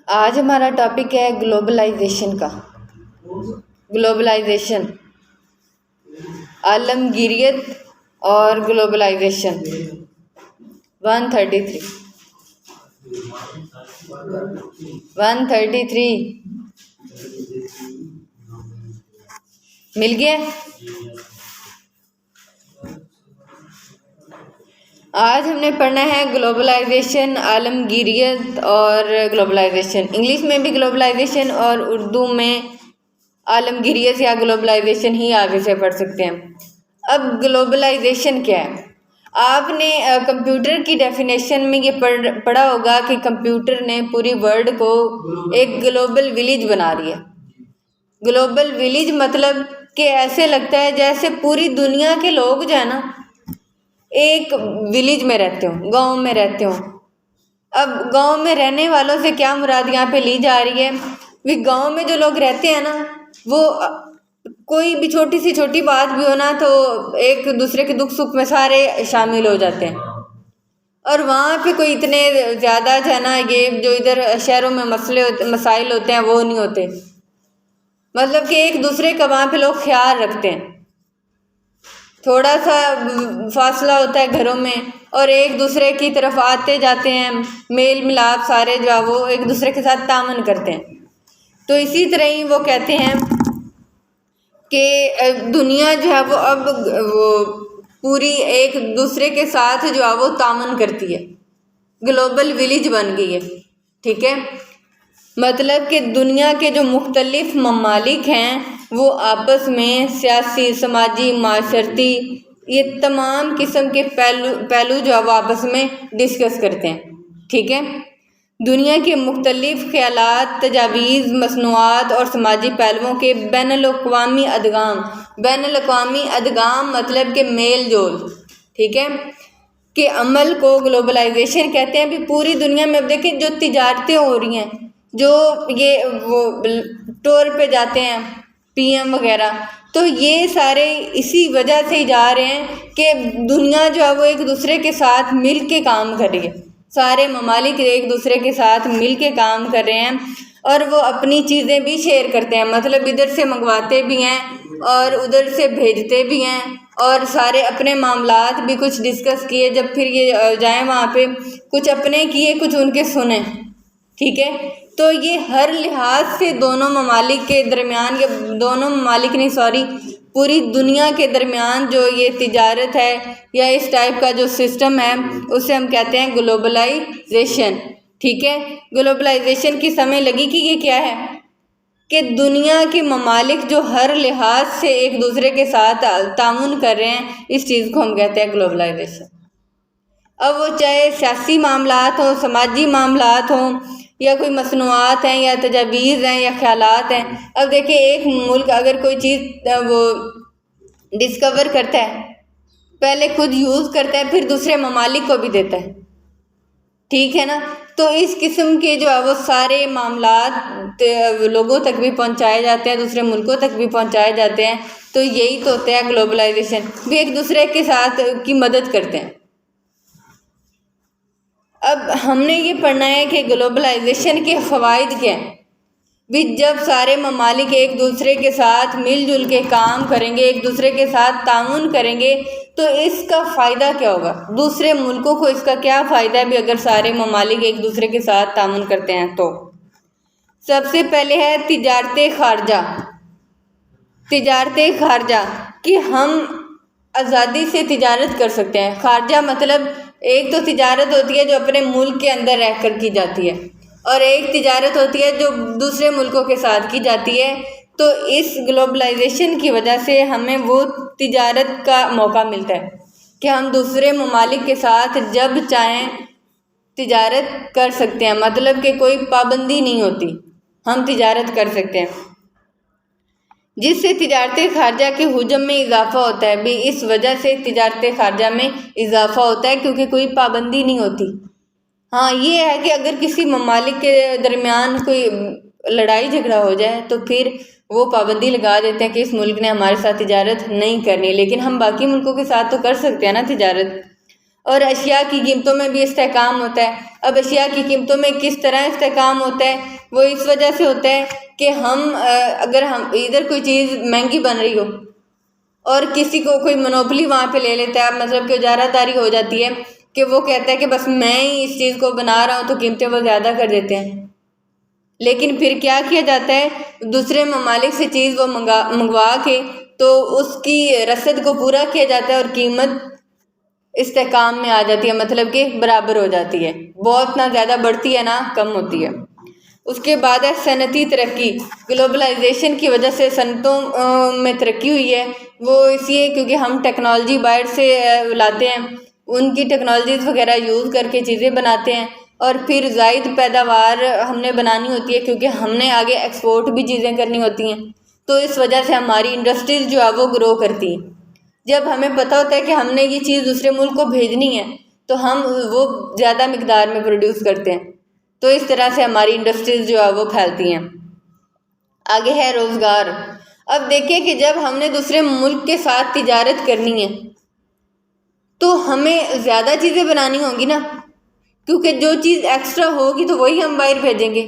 آج ہمارا ٹاپک ہے گلوبلائزیشن کا۔ گلوبلائزیشن، عالمگیریت اور گلوبلائزیشن۔ 133 مل گیا۔ آج ہم نے پڑھنا ہے گلوبلائزیشن، عالمگیریت اور گلوبلائزیشن۔ انگلش میں بھی گلوبلائزیشن اور اردو میں عالمگیریت یا گلوبلائزیشن ہی آگے سے پڑھ سکتے ہیں۔ اب گلوبلائزیشن کیا ہے؟ آپ نے کمپیوٹر کی ڈیفینیشن میں یہ پڑھا ہوگا کہ کمپیوٹر نے پوری ورلڈ کو ایک گلوبل ولیج بنا دیا۔ گلوبل ولیج مطلب کہ ایسے لگتا ہے جیسے پوری دنیا کے لوگ جو ہے نا ایک ولیج میں رہتے ہوں، گاؤں میں رہتے ہوں۔ اب گاؤں میں رہنے والوں سے کیا مراد یہاں پہ لی جا رہی ہے؟ گاؤں میں جو لوگ رہتے ہیں نا وہ کوئی بھی چھوٹی سی چھوٹی بات بھی ہو نا تو ایک دوسرے کے دکھ سکھ میں سارے شامل ہو جاتے ہیں، اور وہاں پہ کوئی اتنے زیادہ جو ہے نا یہ جو ادھر شہروں میں مسائل ہوتے ہیں وہ نہیں ہوتے۔ مطلب کہ ایک دوسرے کا وہاں پہ لوگ خیال رکھتے ہیں، تھوڑا سا فاصلہ ہوتا ہے گھروں میں اور ایک دوسرے کی طرف آتے جاتے ہیں، میل ملاپ سارے جو ہے وہ ایک دوسرے کے ساتھ تعاون کرتے ہیں۔ تو اسی طرح ہی وہ کہتے ہیں کہ دنیا جو ہے وہ اب وہ پوری ایک دوسرے کے ساتھ جو ہے وہ تعاون کرتی ہے، گلوبل ولیج بن گئی ہے، ٹھیک ہے؟ مطلب کہ دنیا کے جو مختلف ممالک ہیں وہ آپس میں سیاسی، سماجی، معاشرتی یہ تمام قسم کے پہلو جو ہے وہ آپس میں ڈسکس کرتے ہیں، ٹھیک ہے؟ دنیا کے مختلف خیالات، تجاویز، مصنوعات اور سماجی پہلوؤں کے بین الاقوامی ادغام مطلب کہ میل جول، ٹھیک ہے، کہ عمل کو گلوبلائزیشن کہتے ہیں۔ ابھی پوری دنیا میں اب دیکھیں جو تجارتیں ہو رہی ہیں، جو یہ وہ ٹور پہ جاتے ہیں PM وغیرہ، تو یہ سارے اسی وجہ سے ہی جا رہے ہیں کہ دنیا جو ہے وہ ایک دوسرے کے ساتھ مل کے کام کر رہی ہے، سارے ممالک ایک دوسرے کے ساتھ مل کے کام کر رہے ہیں اور وہ اپنی چیزیں بھی شیئر کرتے ہیں، مطلب ادھر سے منگواتے بھی ہیں اور ادھر سے بھیجتے بھی ہیں، اور سارے اپنے معاملات بھی کچھ ڈسکس کیے، جب پھر یہ جائیں وہاں پہ کچھ اپنے کیے کچھ ان کے سنیں، ٹھیک ہے؟ تو یہ ہر لحاظ سے دونوں ممالک کے درمیان، یا دونوں ممالک نہیں سوری پوری دنیا کے درمیان جو یہ تجارت ہے یا اس ٹائپ کا جو سسٹم ہے اسے ہم کہتے ہیں گلوبلائزیشن، ٹھیک ہے؟ گلوبلائزیشن کی سمجھ لگی کہ یہ کیا ہے؟ کہ دنیا کے ممالک جو ہر لحاظ سے ایک دوسرے کے ساتھ تعاون کر رہے ہیں، اس چیز کو ہم کہتے ہیں گلوبلائزیشن۔ اب وہ چاہے سیاسی معاملات ہوں، سماجی معاملات ہوں، یا کوئی مصنوعات ہیں یا تجاویز ہیں یا خیالات ہیں۔ اب دیکھیں ایک ملک اگر کوئی چیز وہ ڈسکور کرتا ہے، پہلے خود یوز کرتا ہے پھر دوسرے ممالک کو بھی دیتا ہے، ٹھیک ہے نا؟ تو اس قسم کے جو ہے وہ سارے معاملات لوگوں تک بھی پہنچائے جاتے ہیں، دوسرے ملکوں تک بھی پہنچائے جاتے ہیں، تو یہی تو ہوتا ہے گلوبلائزیشن، بھی ایک دوسرے کے ساتھ کی مدد کرتے ہیں۔ اب ہم نے یہ پڑھنا ہے کہ گلوبلائزیشن کے فوائد کیا ہیں۔ بھی جب سارے ممالک ایک دوسرے کے ساتھ مل جل کے کام کریں گے، ایک دوسرے کے ساتھ تعاون کریں گے، تو اس کا فائدہ کیا ہوگا؟ دوسرے ملکوں کو اس کا کیا فائدہ ہے بھی اگر سارے ممالک ایک دوسرے کے ساتھ تعاون کرتے ہیں تو؟ سب سے پہلے ہے تجارت خارجہ۔ تجارت خارجہ کہ ہم آزادی سے تجارت کر سکتے ہیں۔ خارجہ مطلب ایک تو تجارت ہوتی ہے جو اپنے ملک کے اندر رہ کر کی جاتی ہے، اور ایک تجارت ہوتی ہے جو دوسرے ملکوں کے ساتھ کی جاتی ہے۔ تو اس گلوبلائزیشن کی وجہ سے ہمیں وہ تجارت کا موقع ملتا ہے کہ ہم دوسرے ممالک کے ساتھ جب چاہیں تجارت کر سکتے ہیں، مطلب کہ کوئی پابندی نہیں ہوتی، ہم تجارت کر سکتے ہیں، جس سے تجارت خارجہ کے حجم میں اضافہ ہوتا ہے۔ بھی اس وجہ سے تجارت خارجہ میں اضافہ ہوتا ہے کیونکہ کوئی پابندی نہیں ہوتی۔ ہاں یہ ہے کہ اگر کسی ممالک کے درمیان کوئی لڑائی جھگڑا ہو جائے تو پھر وہ پابندی لگا دیتے ہیں کہ اس ملک نے ہمارے ساتھ تجارت نہیں کرنی، لیکن ہم باقی ملکوں کے ساتھ تو کر سکتے ہیں نا تجارت۔ اور اشیاء کی قیمتوں میں بھی استحکام ہوتا ہے۔ اب اشیاء کی قیمتوں میں کس طرح استحکام ہوتا ہے؟ وہ اس وجہ سے ہوتا ہے کہ اگر ہم ادھر کوئی چیز مہنگی بن رہی ہو اور کسی کو کوئی منوپلی وہاں پہ لے لیتا ہے، مطلب کہ اجارہ داری ہو جاتی ہے کہ وہ کہتا ہے کہ بس میں ہی اس چیز کو بنا رہا ہوں، تو قیمتیں وہ زیادہ کر دیتے ہیں۔ لیکن پھر کیا کیا جاتا ہے، دوسرے ممالک سے چیز وہ منگوا کے تو اس کی رسد کو پورا کیا جاتا ہے اور قیمت استحکام میں آ جاتی ہے، مطلب کہ برابر ہو جاتی ہے، بہت نہ زیادہ بڑھتی ہے نہ کم ہوتی ہے۔ اس کے بعد ہے صنعتی ترقی۔ گلوبلائزیشن کی وجہ سے صنعتوں میں ترقی ہوئی ہے، وہ اس لیے کیونکہ ہم ٹیکنالوجی باہر سے لاتے ہیں، ان کی ٹیکنالوجیز وغیرہ یوز کر کے چیزیں بناتے ہیں، اور پھر زائد پیداوار ہم نے بنانی ہوتی ہے کیونکہ ہم نے آگے ایکسپورٹ بھی چیزیں کرنی ہوتی ہیں، تو اس وجہ سے ہماری انڈسٹریز جو ہے وہ گرو کرتی ہیں۔ جب ہمیں پتہ ہوتا ہے کہ ہم نے یہ چیز دوسرے ملک کو بھیجنی ہے تو ہم وہ زیادہ مقدار میں پروڈیوس کرتے ہیں، تو اس طرح سے ہماری انڈسٹریز جو ہے وہ پھیلتی ہیں۔ آگے ہے روزگار۔ اب دیکھیں کہ جب ہم نے دوسرے ملک کے ساتھ تجارت کرنی ہے تو ہمیں زیادہ چیزیں بنانی ہوں گی نا، کیونکہ جو چیز ایکسٹرا ہوگی تو وہی ہم باہر بھیجیں گے،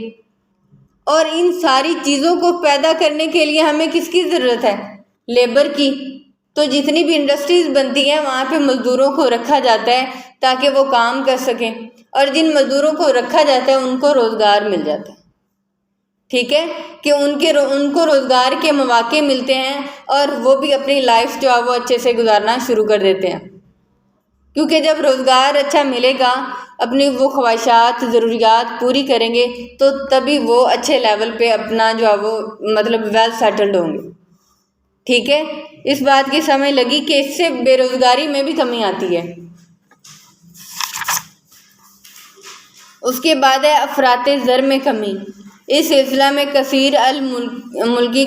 اور ان ساری چیزوں کو پیدا کرنے کے لیے ہمیں کس کی ضرورت ہے؟ لیبر کی۔ تو جتنی بھی انڈسٹریز بنتی ہیں وہاں پہ مزدوروں کو رکھا جاتا ہے تاکہ وہ کام کر سکیں، اور جن مزدوروں کو رکھا جاتا ہے ان کو روزگار مل جاتا ہے، ٹھیک ہے، کہ ان کو روزگار کے مواقع ملتے ہیں، اور وہ بھی اپنی لائف جو ہے وہ اچھے سے گزارنا شروع کر دیتے ہیں، کیونکہ جب روزگار اچھا ملے گا، اپنی وہ خواہشات ضروریات پوری کریں گے تو تبھی وہ اچھے لیول پہ اپنا جو ہے وہ مطلب ویل سیٹلڈ ہوں گے، ٹھیک ہے۔ اس بات کی سمجھ لگی کہ اس سے بے روزگاری میں بھی کمی آتی ہے۔ اس کے بعد ہے افراط زر میں کمی۔ اس سلسلہ میں کثیر ملکی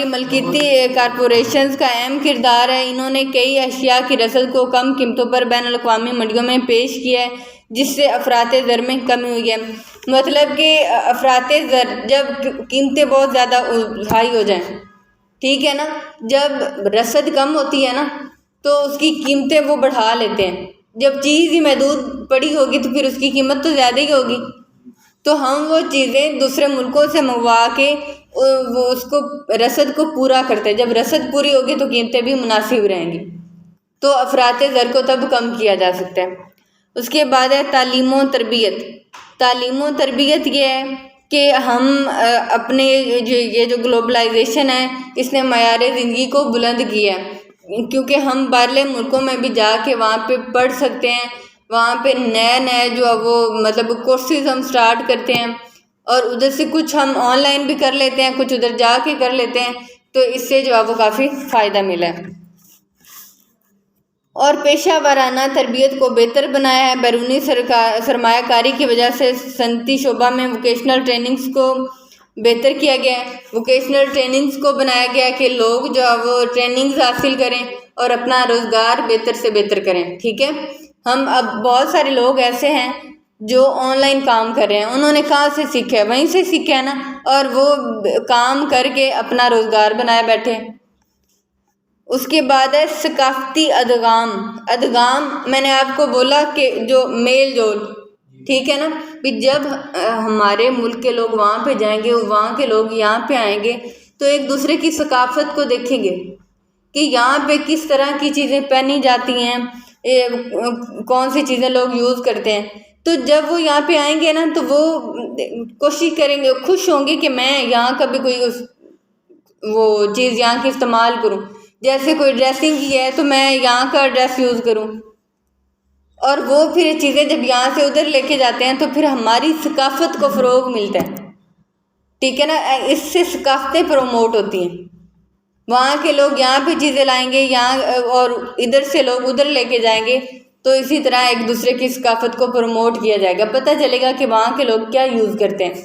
ملکیتی کارپوریشنز کا اہم کردار ہے۔ انہوں نے کئی اشیاء کی رسد کو کم قیمتوں پر بین الاقوامی منڈیوں میں پیش کیا ہے، جس سے افراط زر میں کمی ہوئی ہے۔ مطلب کہ افراط زر، جب قیمتیں بہت زیادہ ہائی ہو جائیں، ٹھیک ہے نا، جب رسد کم ہوتی ہے نا تو اس کی قیمتیں وہ بڑھا لیتے ہیں۔ جب چیز ہی محدود پڑی ہوگی تو پھر اس کی قیمت تو زیادہ ہی ہوگی، تو ہم وہ چیزیں دوسرے ملکوں سے منگوا کے وہ اس کو رسد کو پورا کرتے ہیں۔ جب رسد پوری ہوگی تو قیمتیں بھی مناسب رہیں گی، تو افراط زر کو تب کم کیا جا سکتا ہے۔ اس کے بعد ہے تعلیم و تربیت۔ تعلیم و تربیت یہ ہے کہ ہم اپنے یہ جو گلوبلائزیشن ہے اس نے معیار زندگی کو بلند کیا ہے، کیونکہ ہم باہرلے ملکوں میں بھی جا کے وہاں پہ پڑھ سکتے ہیں، وہاں پہ نئے جو ہے وہ مطلب کورسز ہم سٹارٹ کرتے ہیں، اور ادھر سے کچھ ہم آن لائن بھی کر لیتے ہیں، کچھ ادھر جا کے کر لیتے ہیں، تو اس سے جو ہے وہ کافی فائدہ ملا ہے۔ اور پیشہ ورانہ تربیت کو بہتر بنایا ہے۔ بیرونی سرمایہ کاری کی وجہ سے صنعتی شعبہ میں ووکیشنل ٹریننگز کو بہتر کیا گیا ہے۔ ووکیشنل ٹریننگز کو بنایا گیا ہے کہ لوگ جو ہے وہ ٹریننگز حاصل کریں اور اپنا روزگار بہتر سے بہتر کریں، ٹھیک ہے۔ ہم اب بہت سارے لوگ ایسے ہیں جو آن لائن کام کر رہے ہیں، انہوں نے کہاں سے سیکھا ہے؟ وہیں سے سیکھا ہے نا، اور وہ کام کر کے اپنا روزگار بنائے بیٹھے۔ اس کے بعد ہے ثقافتی ادغام میں نے آپ کو بولا کہ جو میل جول، ٹھیک ہے نا، کہ جب ہمارے ملک کے لوگ وہاں پہ جائیں گے، وہاں کے لوگ یہاں پہ آئیں گے تو ایک دوسرے کی ثقافت کو دیکھیں گے کہ یہاں پہ کس طرح کی چیزیں پہنی جاتی ہیں، کون سی چیزیں لوگ یوز کرتے ہیں۔ تو جب وہ یہاں پہ آئیں گے نا تو وہ کوشش کریں گے، خوش ہوں گے کہ میں یہاں کا بھی کوئی وہ چیز یہاں کی استعمال کروں، جیسے کوئی ڈریسنگ کی ہے تو میں یہاں کا ڈریس یوز کروں، اور وہ پھر چیزیں جب یہاں سے ادھر لے کے جاتے ہیں تو پھر ہماری ثقافت کو فروغ ملتا ہے، ٹھیک ہے نا، اس سے ثقافتیں پروموٹ ہوتی ہیں۔ وہاں کے لوگ یہاں پہ چیزیں لائیں گے یہاں، اور ادھر سے لوگ ادھر لے کے جائیں گے، تو اسی طرح ایک دوسرے کی ثقافت کو پروموٹ کیا جائے گا، پتہ چلے گا کہ وہاں کے لوگ کیا یوز کرتے ہیں۔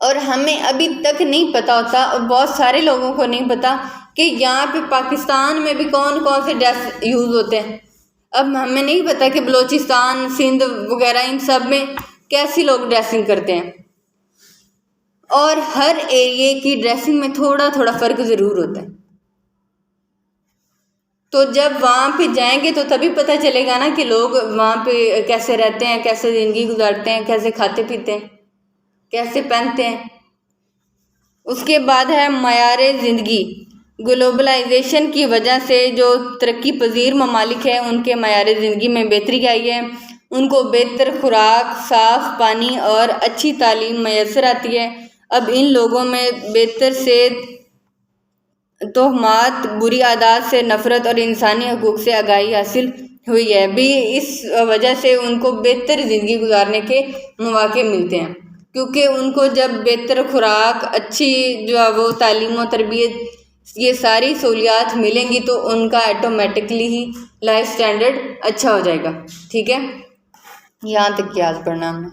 اور ہمیں ابھی تک نہیں پتہ ہوتا، اور بہت سارے لوگوں کو نہیں پتہ کہ یہاں پہ پاکستان میں بھی کون کون سے ڈریس یوز ہوتے ہیں۔ اب ہمیں نہیں پتہ کہ بلوچستان، سندھ وغیرہ ان سب میں کیسی لوگ ڈریسنگ کرتے ہیں، اور ہر ایریے کی ڈریسنگ میں تھوڑا تھوڑا فرق ضرور ہوتا ہے۔ تو جب وہاں پہ جائیں گے تو تبھی پتہ چلے گا نا کہ لوگ وہاں پہ کیسے رہتے ہیں، کیسے زندگی گزارتے ہیں، کیسے کھاتے پیتے ہیں، کیسے پہنتے ہیں۔ اس کے بعد ہے معیار زندگی۔ گلوبلائزیشن کی وجہ سے جو ترقی پذیر ممالک ہیں ان کے معیار زندگی میں بہتری آئی ہے، ان کو بہتر خوراک، صاف پانی اور اچھی تعلیم میسر آتی ہے۔ اب ان لوگوں میں بہتر صحت، توہمات، بری عادات سے نفرت اور انسانی حقوق سے آگاہی حاصل ہوئی ہے۔ بھی اس وجہ سے ان کو بہتر زندگی گزارنے کے مواقع ملتے ہیں، کیونکہ ان کو جب بہتر خوراک، اچھی جو ہے وہ تعلیم و تربیت، یہ ساری سہولیات ملیں گی تو ان کا آٹومیٹکلی ہی لائف سٹینڈرڈ اچھا ہو جائے گا۔ ٹھیک ہے، یہاں تک کی آج پڑھنا ہم نے۔